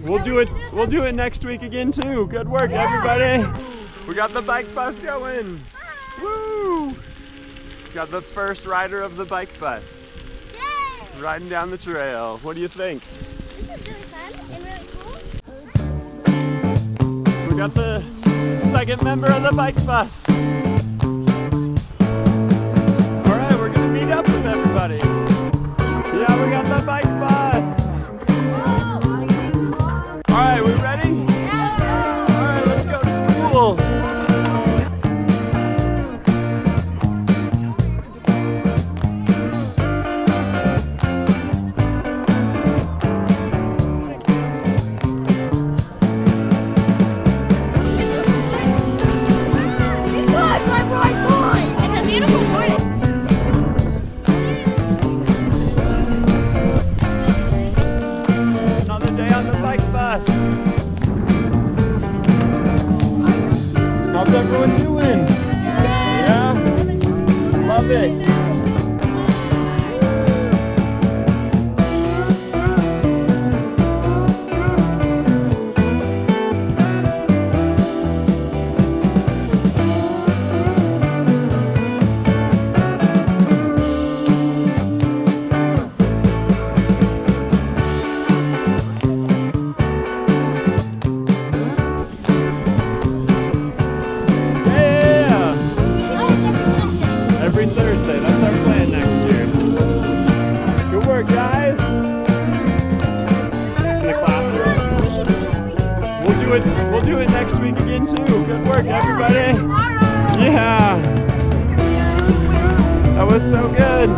We'll do it. We'll do it next week again too. Good work, everybody. We got the bike bus going. Woo! Got the first rider of the bike bus. Yay! Riding down the trail. What do you think? This is really fun and really cool. We got the second member of the bike bus. All right, we're gonna meet up with everybody. Yeah, we got the bike bus. All right, we ready? Yeah. All right, let's go to school. It's a beautiful morning. Another day on the bike bus. How's everyone doing? Yeah? Love it. Every Thursday, that's our plan next year. Good work, guys. In the classroom. We'll do it next week again too. Good work, everybody. Yeah. That was so good.